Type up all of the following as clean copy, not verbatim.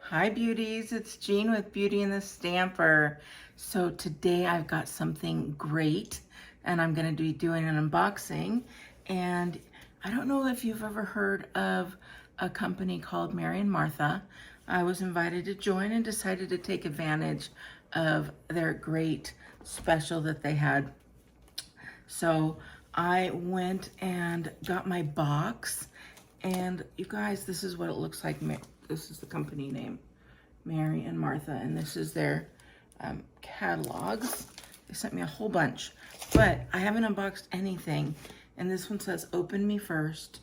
Hi beauties, it's Jean with Beauty and the Stamper. So today I've got something great and I'm going to be doing an unboxing. And I don't know if you've ever heard of a company called Mary and Martha. I was invited to join and decided to take advantage of their great special that they had. So I went and got my box, and you guys, this is what it looks like. This is the company name, Mary and Martha, and this is their catalogs. They sent me a whole bunch, but I haven't unboxed anything, and this one says open me first.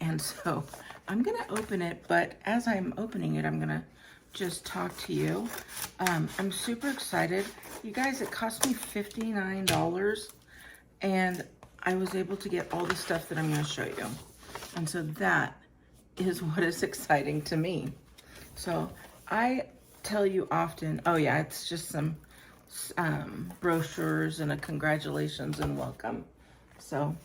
And so I'm gonna open it, but as I'm opening it, I'm gonna just talk to you. I'm super excited. You guys, it cost me $59, and I was able to get all the stuff that I'm gonna show you. And so that is what is exciting to me. So I tell you often, oh yeah, it's just some brochures and a congratulations and welcome. So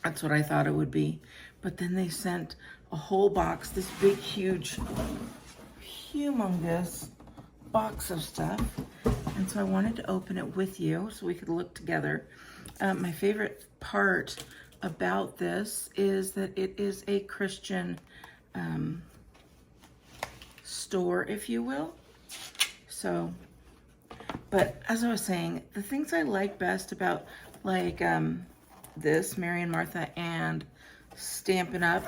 that's what I thought it would be. But then they sent a whole box, this big, huge, humongous box of stuff. And so I wanted to open it with you so we could look together. My favorite part about this is that it is a Christian store, if you will. So, but as I was saying, the things I like best about like this, Mary and Martha and Stampin' Up,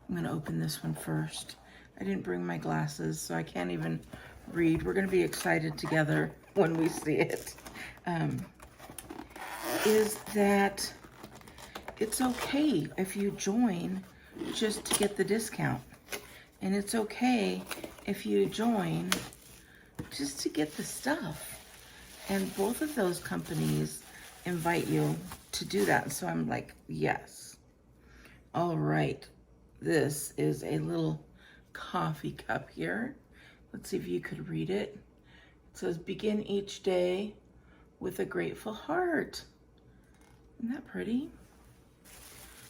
I'm gonna open this one first. I didn't bring my glasses, so I can't even read. We're gonna be excited together when we see it. Is that it's okay if you join just to get the discount. And it's okay if you join just to get the stuff. And both of those companies invite you to do that. So I'm like, yes. All right. This is a little coffee cup here. Let's see if you could read it. It says, begin each day with a grateful heart. Isn't that pretty?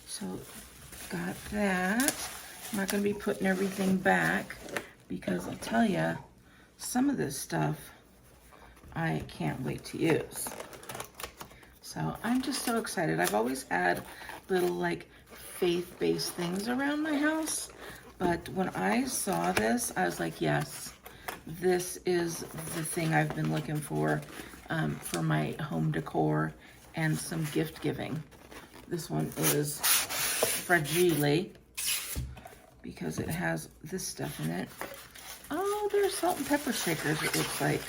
So got that. I'm not going to be putting everything back because I'll tell you, some of this stuff I can't wait to use. So I'm just so excited. I've always had little like faith-based things around my house, but when I saw this, I was like, yes, this is the thing I've been looking for my home decor and some gift giving. This one is fragile because it has this stuff in it. Oh, there's salt and pepper shakers, it looks like.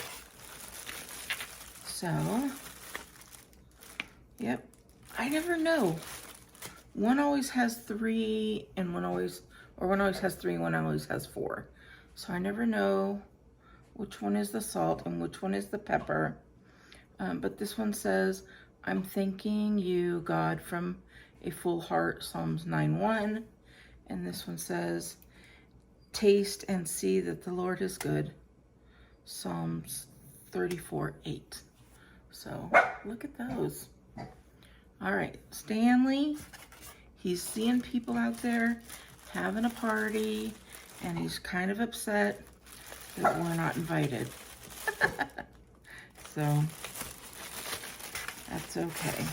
So, yep, I never know. One always has 3 and one always has 3 and one always has 4. So I never know which one is the salt and which one is the pepper. But this one says, I'm thanking you, God, from a full heart, Psalms 9:1. And this one says, taste and see that the Lord is good, Psalms 34:8. So look at those. All right, Stanley, he's seeing people out there having a party, and he's kind of upset that we're not invited. So that's okay.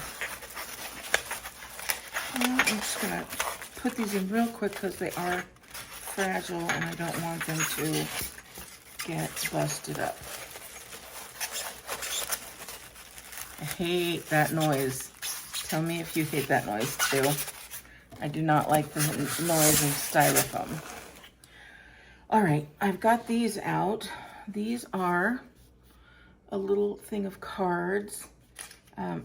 Well, I'm just gonna put these in real quick because they are fragile and I don't want them to get busted up. I hate that noise. Tell me if you hate that noise too. I do not like the noise of styrofoam. All right, I've got these out. These are a little thing of cards.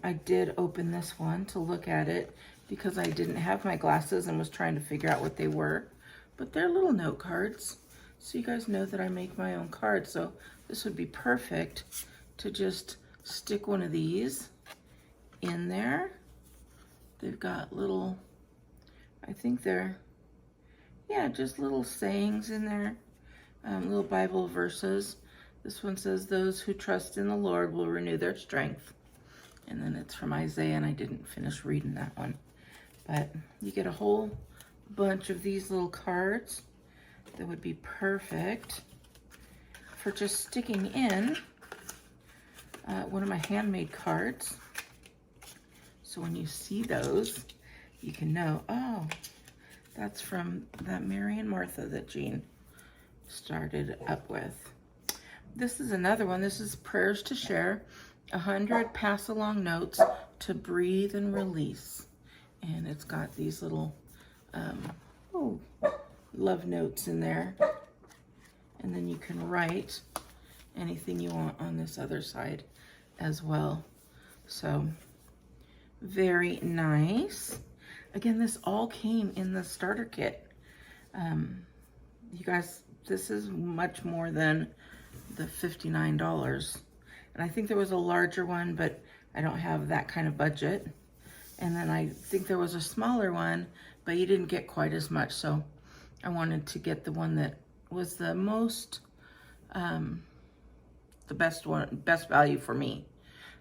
I did open this one to look at it because I didn't have my glasses and was trying to figure out what they were. But they're little note cards. So you guys know that I make my own cards. So this would be perfect to just stick one of these in there. They've got little, I think they're, yeah, just little sayings in there, little Bible verses. This one says, those who trust in the Lord will renew their strength. And then it's from Isaiah, and I didn't finish reading that one. But you get a whole bunch of these little cards that would be perfect for just sticking in one of my handmade cards. So when you see those, you can know, oh, that's from that Mary and Martha that Jean started up with. This is another one. This is Prayers to Share, 100 pass-along notes to breathe and release. And it's got these little love notes in there. And then you can write anything you want on this other side as well. So very nice. Again, this all came in the starter kit. You guys, this is much more than the $59. And I think there was a larger one, but I don't have that kind of budget. And then I think there was a smaller one, but you didn't get quite as much. So I wanted to get the one that was the most, the best one, best value for me.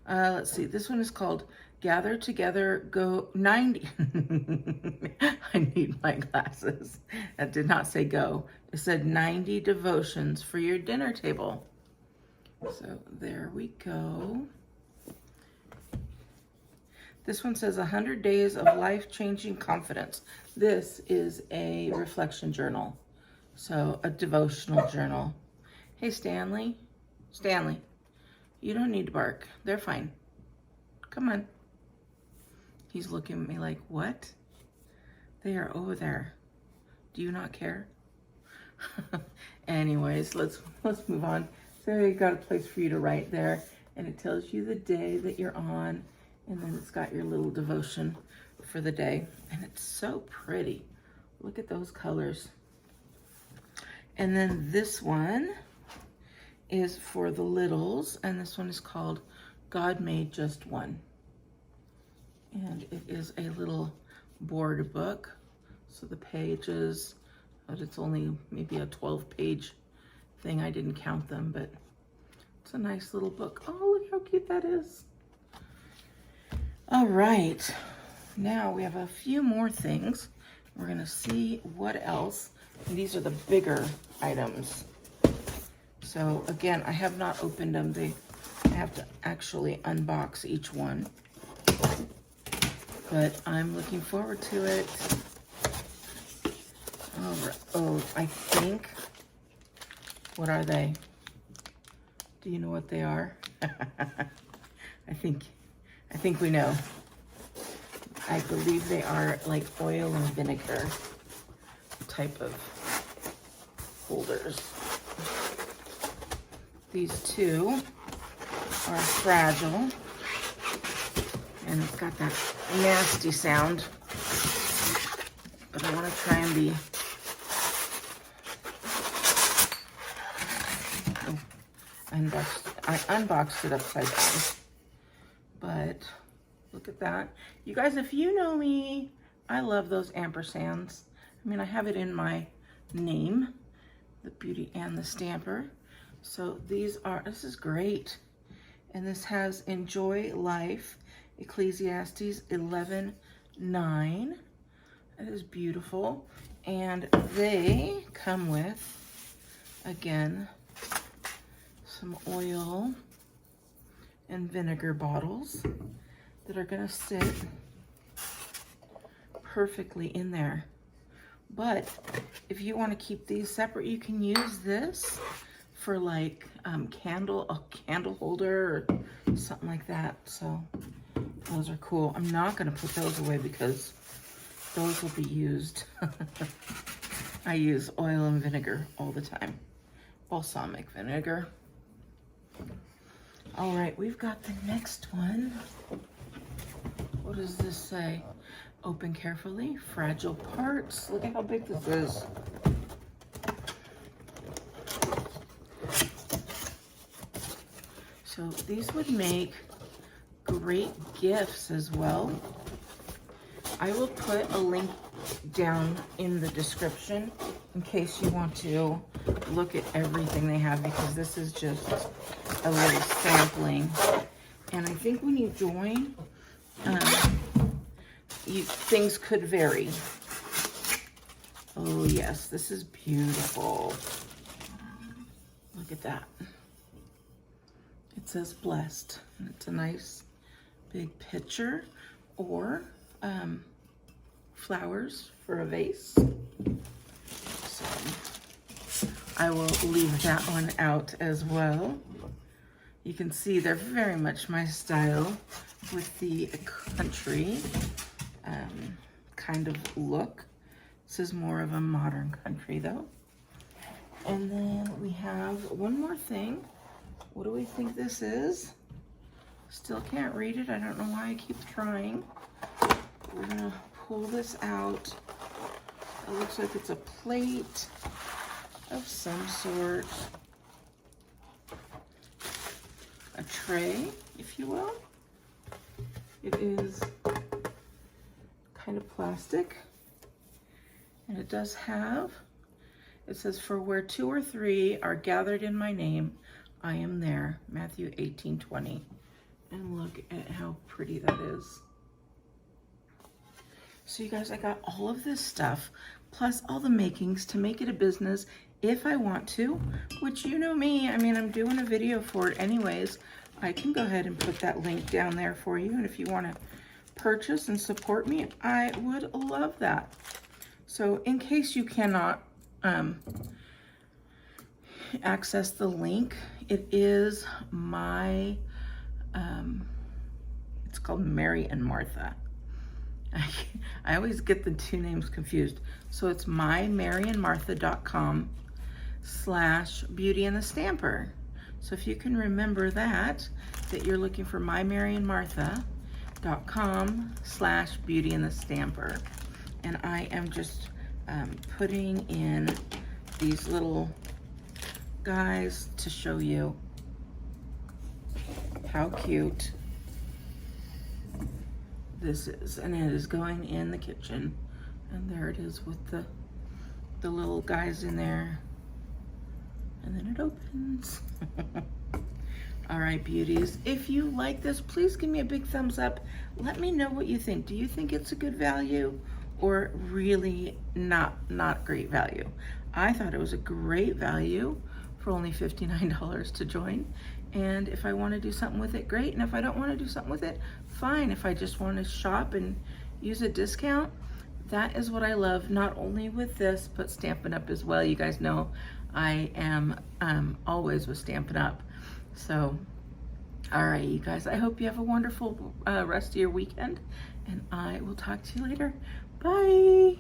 Let's see, this one is called Gather Together, Go 90. I need my glasses. That did not say go. It said 90 devotions for your dinner table. So there we go. This one says 100 days of life-changing confidence. This is a reflection journal. So a devotional journal. Hey, Stanley. Stanley, you don't need to bark. They're fine. Come on. He's looking at me like, what? They are over there. Do you not care? Anyways, let's move on. So you got a place for you to write there, and it tells you the day that you're on, and then it's got your little devotion for the day, and it's so pretty. Look at those colors. And then this one is for the littles, and this one is called God Made Just One. And it is a little board book. So the pages, but it's only maybe a 12-page thing. I didn't count them, but it's a nice little book. Oh, look how cute that is. All right, now we have a few more things. We're gonna see what else. And these are the bigger items. So again, I have not opened them. I have to actually unbox each one. But I'm looking forward to it. All right. Oh, I think, what are they? Do you know what they are? I think we know. I believe they are like oil and vinegar type of holders. These two are fragile, and it's got that nasty sound, but I want to try and be, I unboxed it upside down, but look at that. You guys, if you know me, I love those ampersands. I mean, I have it in my name, the Beauty and the Stamper. So this is great. And this has Enjoy Life, Ecclesiastes 11:9. That is beautiful. And they come with, again, some oil and vinegar bottles that are gonna sit perfectly in there. But if you want to keep these separate, you can use this for like a candle holder or something like that. So those are cool. I'm not going to put those away because those will be used. I use oil and vinegar all the time. Balsamic vinegar. All right, we've got the next one. What does this say? Open carefully, fragile parts. Look at how big this is. So these would make great gifts as well. I will put a link down in the description in case you want to look at everything they have, because this is just a little sampling. And I think when you join, things could vary. Oh yes, this is beautiful. Look at that. It says blessed, and it's a nice big picture, or flowers for a vase. So I will leave that one out as well. You can see they're very much my style with the country kind of look. This is more of a modern country though. And then we have one more thing. What do we think this is? Still can't read it. I don't know why I keep trying. We're gonna pull this out. It looks like it's a plate of some sort. A tray, if you will. It is kind of plastic. And it does have, it says, for where 2 or 3 are gathered in my name, I am there. Matthew 18:20. And look at how pretty that is. So you guys, I got all of this stuff, plus all the makings to make it a business if I want to, which you know me, I mean, I'm doing a video for it anyways. I can go ahead and put that link down there for you. And if you want to purchase and support me, I would love that. So in case you cannot access the link, it is my, it's called Mary and Martha. I always get the 2 names confused. So it's mymaryandmartha.com/BeautyandtheStamper. So if you can remember that you're looking for mymaryandmartha.com/BeautyandtheStamper. And I am just putting in these little guys to show you how cute this is. And it is going in the kitchen. And there it is with the little guys in there. And then it opens. All right, beauties. If you like this, please give me a big thumbs up. Let me know what you think. Do you think it's a good value or really not great value? I thought it was a great value for only $59 to join. And if I want to do something with it, great. And if I don't want to do something with it, fine. If I just want to shop and use a discount, that is what I love, not only with this, but Stampin' Up! As well. You guys know I am always with Stampin' Up! So, all right, you guys, I hope you have a wonderful rest of your weekend, and I will talk to you later. Bye.